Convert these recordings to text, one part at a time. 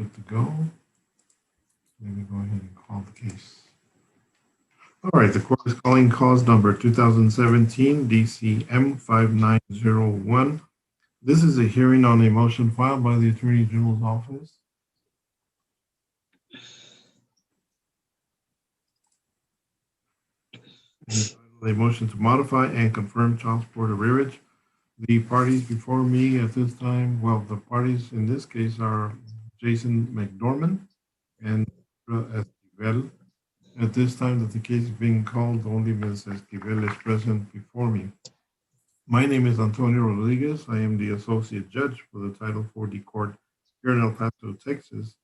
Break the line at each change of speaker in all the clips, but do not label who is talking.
good to go. Let me go ahead and call the case. All right, the court is calling cause number 2017 DCM 5901. This is a hearing on a motion filed by the Attorney General's office. A motion to modify and confirm child support arrearage. The parties before me at this time, well, the parties in this case are Jason McDormand and Esquivel. At this time that the case is being called, only Ms. Esquivel is present before me. My name is Antonio Rodriguez. I am the Associate Judge for the Title 40 Court here in El Paso, Texas.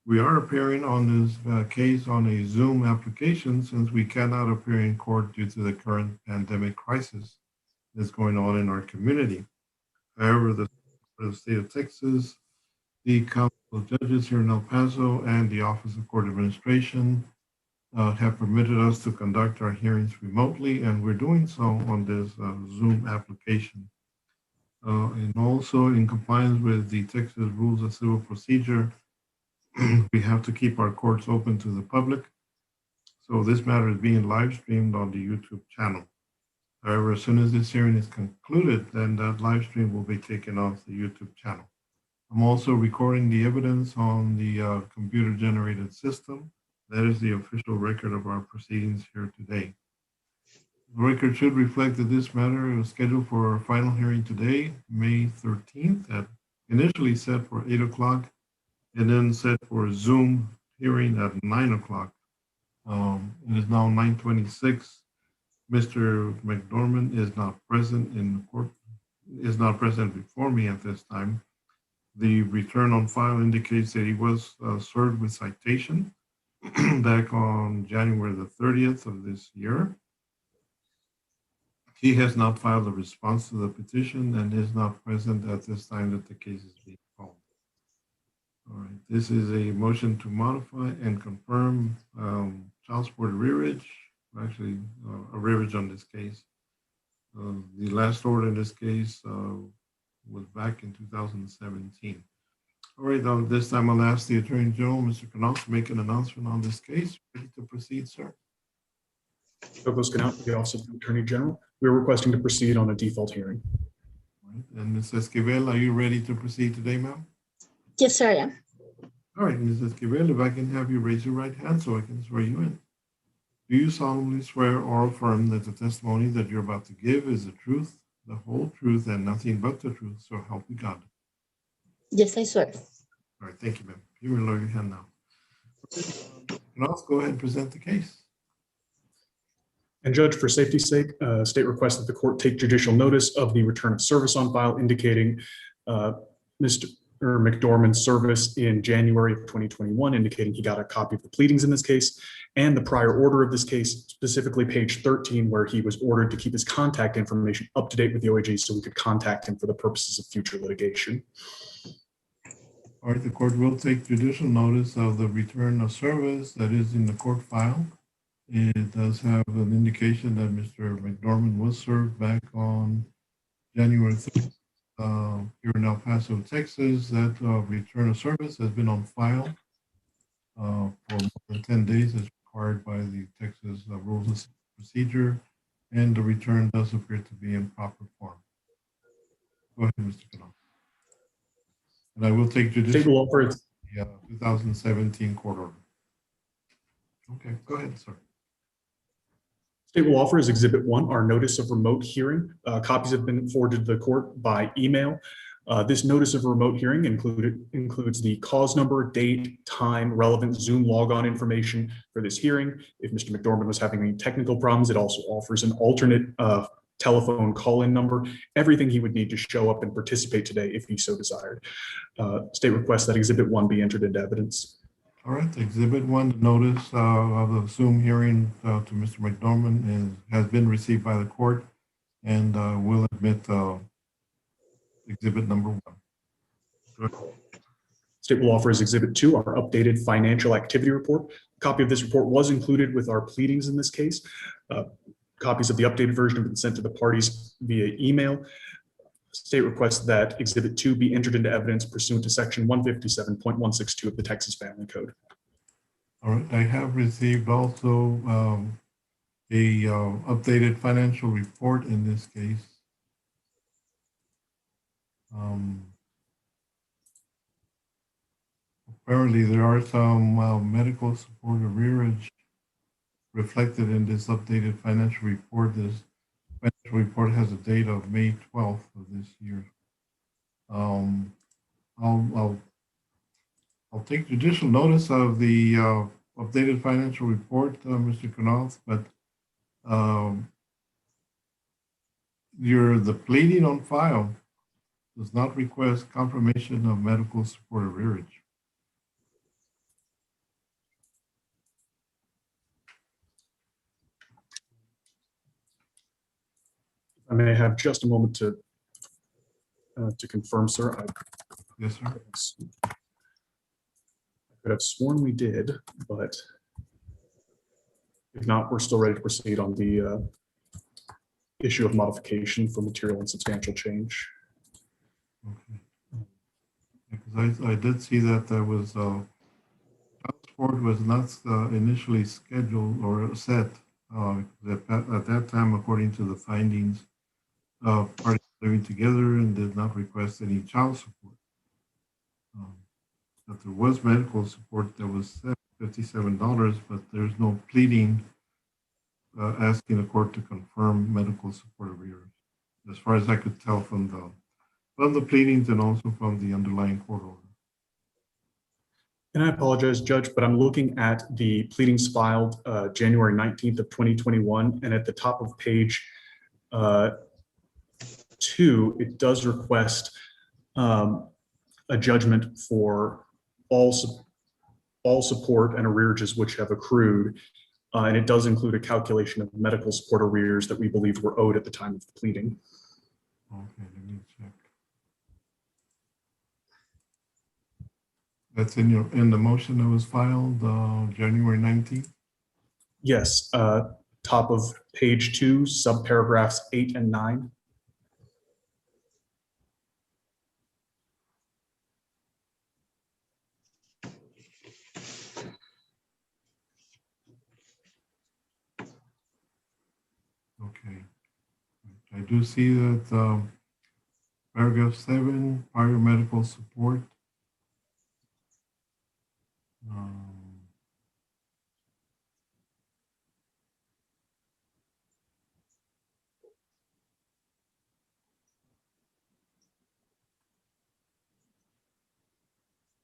We are appearing on this case on a Zoom application since we cannot appear in court due to the current pandemic crisis that's going on in our community. However, the state of Texas, the Council of Judges here in El Paso, and the Office of Court Administration have permitted us to conduct our hearings remotely, and we're doing so on this Zoom application. And also in compliance with the Texas Rules of Civil Procedure, we have to keep our courts open to the public. So this matter is being live streamed on the YouTube channel. However, as soon as this hearing is concluded, then that live stream will be taken off the YouTube channel. I'm also recording the evidence on the computer-generated system. That is the official record of our proceedings here today. The record should reflect that this matter was scheduled for a final hearing today, May 13th, initially set for 8 o'clock, and then set for a Zoom hearing at 9 o'clock. It is now 9:26. Mr. McDormand is not present in the court, is not present before me at this time. The return on file indicates that he was served with citation back on January the 30th of this year. He has not filed a response to the petition and is not present at this time that the case is being called. All right, this is a motion to modify and confirm child support arrearage, actually arrearage on this case. The last order in this case was back in 2017. All right, this time I'll ask the Attorney General, Mr. Knopf, to make an announcement on this case. Ready to proceed, sir?
Douglas Knopf, the Office of the Attorney General. We are requesting to proceed on a default hearing.
All right, and Ms. Esquivel, are you ready to proceed today, ma'am?
Yes, sir, I am.
All right, Ms. Esquivel, if I can have you raise your right hand so I can swear you in. Do you solemnly swear or affirm that the testimony that you're about to give is the truth, the whole truth, and nothing but the truth, so help you God?
Yes, I swear.
All right, thank you, ma'am. You may lower your hand now. And also go ahead and present the case.
And Judge, for safety's sake, state requests that the court take judicial notice of the return of service on file indicating Mr. McDormand's service in January of 2021, indicating he got a copy of the pleadings in this case, and the prior order of this case, specifically page 13, where he was ordered to keep his contact information up to date with the OAG so we could contact him for the purposes of future litigation.
All right, the court will take judicial notice of the return of service that is in the court file. It does have an indication that Mr. McDormand was served back on January 3rd here in El Paso, Texas. That return of service has been on file for more than 10 days as required by the Texas Rules of Procedure, and the return does appear to be in proper form. Go ahead, Mr. Canal. And I will take judicial
Offer
the 2017 court order. Okay, go ahead, sir.
State will offer as Exhibit 1 our notice of remote hearing. Copies have been forwarded to the court by email. This notice of remote hearing includes the cause number, date, time, relevant Zoom logon information for this hearing. If Mr. McDormand was having any technical problems, it also offers an alternate telephone call-in number, everything he would need to show up and participate today if he so desired. State requests that Exhibit 1 be entered into evidence.
All right, Exhibit 1, the notice of the Zoom hearing to Mr. McDormand has been received by the court, and will admit Exhibit number 1.
State will offer as Exhibit 2 our updated financial activity report. A copy of this report was included with our pleadings in this case. Copies of the updated version have been sent to the parties via email. State requests that Exhibit 2 be entered into evidence pursuant to Section 157.162 of the Texas Family Code.
All right, I have received also a updated financial report in this case. Apparently, there are some medical support arrearage reflected in this updated financial report. This financial report has a date of May 12th of this year. I'll take judicial notice of the updated financial report, Mr. Canals, but the pleading on file does not request confirmation of medical support arrearage.
I may have just a moment to confirm, sir.
Yes, sir.
I could have sworn we did, but if not, we're still ready to proceed on the issue of modification for material and substantial change.
Okay. Because I did see that there was child support was not initially scheduled or set at that time, according to the findings, parties living together and did not request any child support. That there was medical support that was set $57, but there's no pleading asking the court to confirm medical support arrears, as far as I could tell from the pleadings and also from the underlying court order.
And I apologize, Judge, but I'm looking at the pleadings filed January 19th of 2021, and at the top of page 2, it does request a judgment for all support and arrearages which have accrued, and it does include a calculation of medical support arrears that we believed were owed at the time of the pleading.
Okay, let me check. That's in the motion that was filed January 19th?
Yes, top of page 2, subparagraphs 8 and 9.
Okay. I do see that paragraph 7, prior medical support.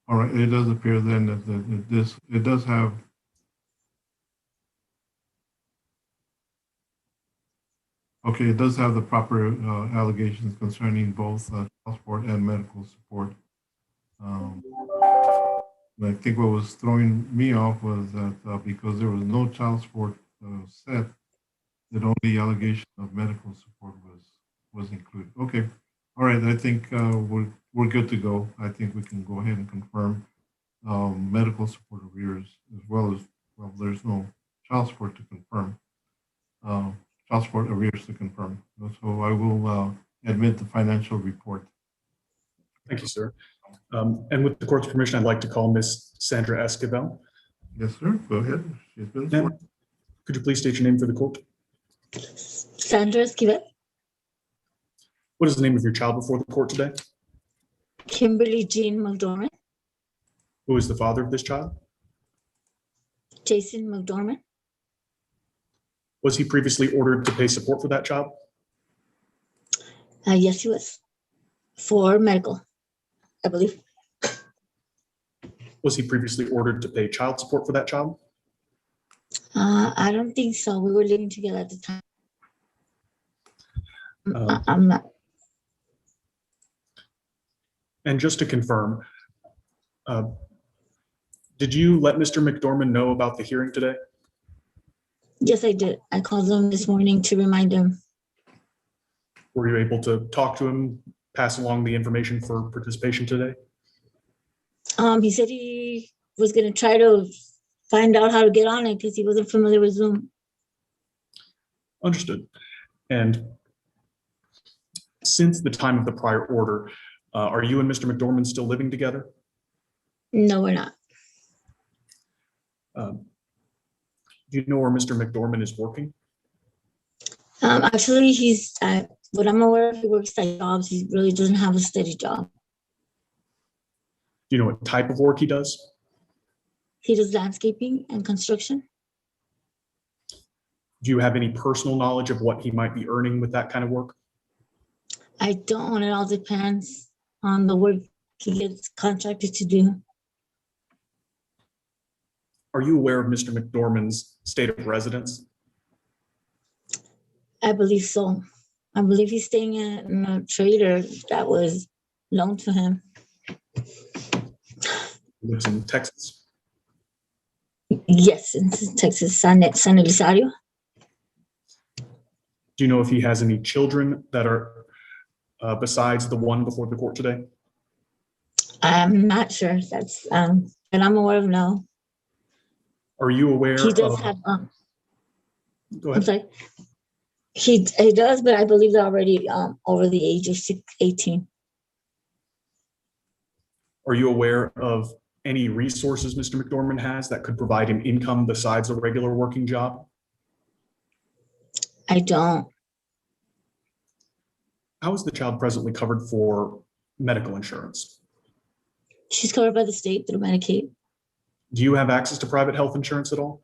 All right, it does appear then that it does have okay, it does have the proper allegations concerning both child support and medical support. I think what was throwing me off was that because there was no child support set, that only allegation of medical support was included. Okay, all right. I think we're good to go. I think we can go ahead and confirm medical support arrears as well. There's no child support to confirm. Child support arrears to confirm. So I will admit the financial report.
Thank you, sir. And with the court's permission, I'd like to call Ms. Sandra Esquivel.
Yes, sir. Go ahead. She's been
Ma'am,
sworn.
could you please state your name for the court?
Sandra Esquivel,
What is the name of your child before the court today?
Kimberly Jean McDormand,
Who is the father of this child?
Jason McDormand.
Was he previously ordered to pay support for that child?
Yes, he was for medical, I believe.
Was he previously ordered to pay child support for that child?
I don't think so. We were living together at the time.
Um,
I'm not.
And just to confirm, did you let Mr. McDormand know about the hearing today?
Yes, I did. I called him this morning to remind him.
Were you able to talk to him, pass along the information for participation today?
He said he was going to try to find out how to get on it because he wasn't familiar with Zoom.
Understood. And Since the time of the prior order, are you and Mr. McDormand still living together?
No, we're not.
Do you know where Mr. McDormand is working?
Actually, what I'm aware of, he works at jobs. He really doesn't have a steady job.
Do you know what type of work he does?
He does landscaping and construction.
Do you have any personal knowledge of what he might be earning with that kind of work?
I don't. It all depends on the work he gets contracted to do.
Are you aware of Mr. McDormand's state of residence?
I believe so. I believe he's staying in a trailer that was loaned to him.
He lives in Texas.
Yes, in Texas, San Elizario.
Do you know if he has any children that are besides the one before the court today?
I'm not sure. That's and I'm aware of no.
Are you aware
He does
of?
have
Go
I'm
ahead.
sorry. He does, but I believe they're already over the age of 18.
Are you aware of any resources Mr. McDormand has that could provide him income besides a regular working job?
I don't.
How is the child presently covered for medical insurance?
She's covered by the state through Medicaid.
Do you have access to private health insurance at all?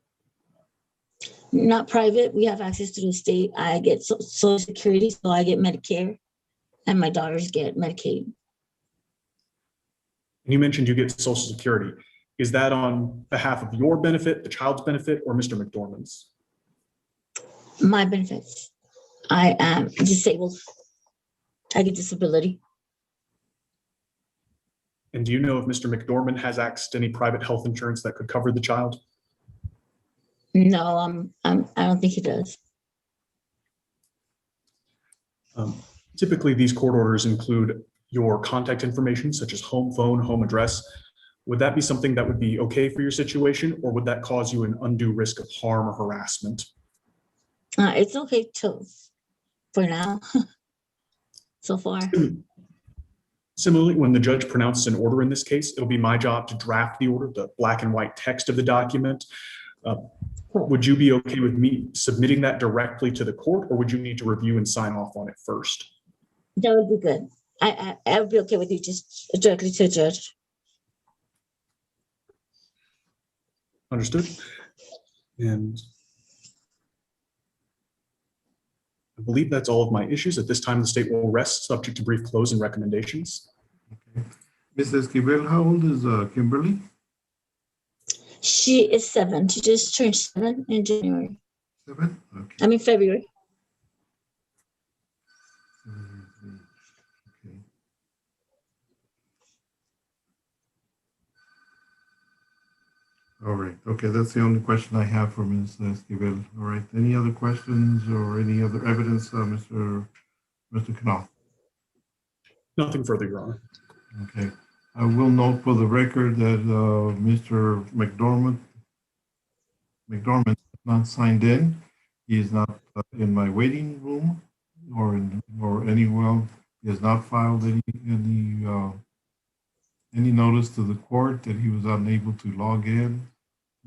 Not private. We have access to the state. I get Social Security, so I get Medicare, and my daughters get Medicaid.
And you mentioned you get Social Security. Is that on behalf of your benefit, the child's benefit, or Mr. McDormand's?
My benefits. I am disabled. I get disability.
And do you know if Mr. McDormand has access to any private health insurance that could cover the child?
No, I don't think he does.
Typically, these court orders include your contact information, such as home phone, home address. Would that be something that would be okay for your situation, or would that cause you an undue risk of harm or harassment?
It's okay for now. So far.
Similarly, when the judge pronounces an order in this case, it'll be my job to draft the order, the black and white text of the document. Would you be okay with me submitting that directly to the court, or would you need to review and sign off on it first?
That would be good. I would be okay with you just directly to the judge.
Understood. And I believe that's all of my issues. At this time, the state will rest, subject to brief close and recommendations.
Okay. Mrs. Esquivel, how old is Kimberly?
She is 7. She just turned 7 in January.
7? Okay.
I mean February.
Okay. All right. Okay, that's the only question I have for Ms. Esquivel. All right. Any other questions or any other evidence, Mr. Knopf?
Nothing further, Your Honor.
Okay. I will note for the record that Mr. McDormand is not signed in. He is not in my waiting room or anywhere. He has not filed any notice to the court that he was unable to log in,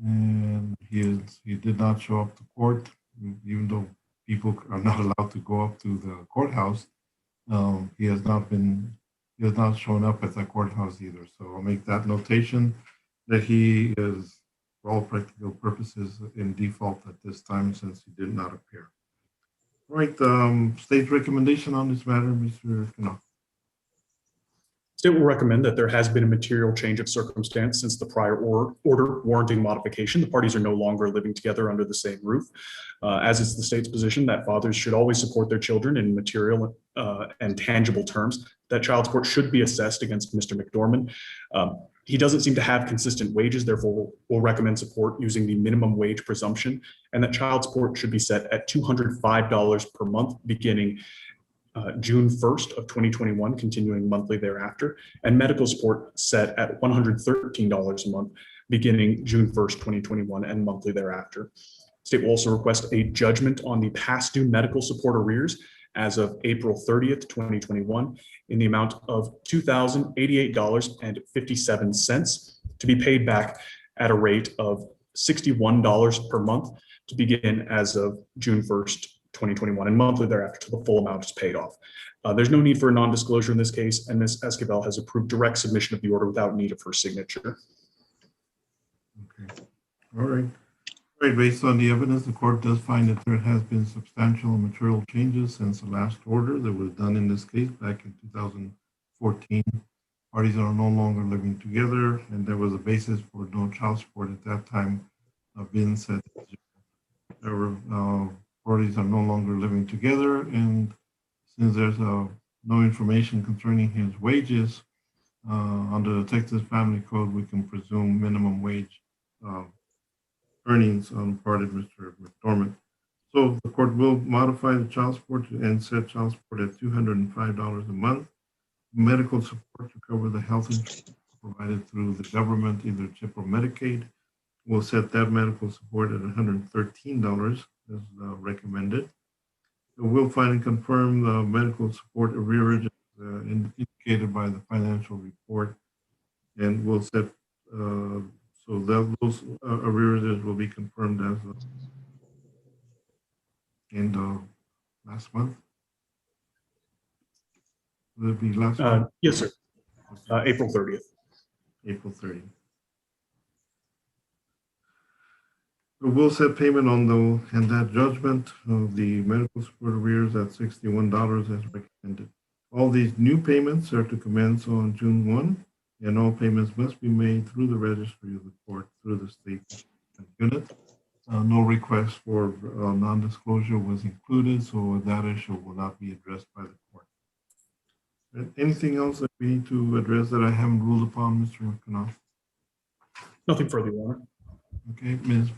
and he did not show up to court, even though people are not allowed to go up to the courthouse. He has not shown up at the courthouse either. So I'll make that notation that he is, for all practical purposes, in default at this time since he did not appear. All right, state's recommendation on this matter, Mr. Knopf.
State will recommend that there has been a material change of circumstance since the prior order warranting modification. The parties are no longer living together under the same roof. As is the state's position that fathers should always support their children in material and tangible terms, that child support should be assessed against Mr. McDormand. He doesn't seem to have consistent wages, therefore we'll recommend support using the minimum wage presumption, and that child support should be set at $205 per month beginning June 1st of 2021, continuing monthly thereafter, and medical support set at $113 a month beginning June 1st, 2021, and monthly thereafter. State will also request a judgment on the past due medical support arrears as of April 30th, 2021, in the amount of $2,088.57 to be paid back at a rate of $61 per month to begin as of June 1st, 2021, and monthly thereafter till the full amount is paid off. There's no need for a non-disclosure in this case, and Ms. Esquivel has approved direct submission of the order without need of her signature.
Okay. All right. All right. Based on the evidence, the court does find that there has been substantial and material changes since the last order that was done in this case back in 2014. Parties are no longer living together, and there was a basis for no child support at that time being set. There were parties are no longer living together, and since there's no information concerning his wages under the Texas Family Code, we can presume minimum wage earnings on the part of Mr. McDormand. So the court will modify the child support and set child support at $205 a month. Medical support to cover the health insurance provided through the government, either CHIP or Medicaid. We'll set that medical support at $113 as recommended. We'll find and confirm the medical support arrearage indicated by the financial report, and we'll set so that those arrearages will be confirmed as of end of last month. Will it be last month?
Yes, sir. April 30th.
April 30th. We'll set payment on and that judgment of the medical support arrears at $61 as recommended. All these new payments are to commence on June 1, and all payments must be made through the registry of the court through the state unit. No request for non-disclosure was included, so that issue will not be addressed by the court. Anything else that we need to address that I haven't ruled upon, Mr. Knopf?
Nothing further, Your Honor.
Okay, Ms.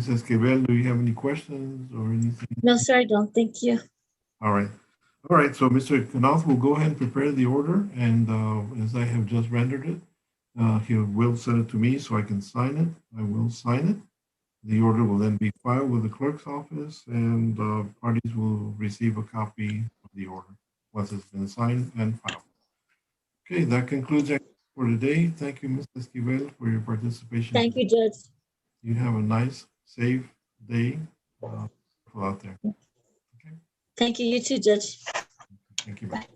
Esquivel, do you have any questions or anything?
No, sir, I don't. Thank you.
All right. All right, so Mr. Knopf will go ahead and prepare the order, and as I have just rendered it, he will send it to me so I can sign it. I will sign it. The order will then be filed with the clerk's office, and parties will receive a copy of the order once it's been signed and filed. Okay, that concludes it for today. Thank you, Ms. Esquivel, for your participation.
Thank you, Judge.
You have a nice, safe day out there. Okay.
Thank you. You too, Judge.
Thank you.
Bye.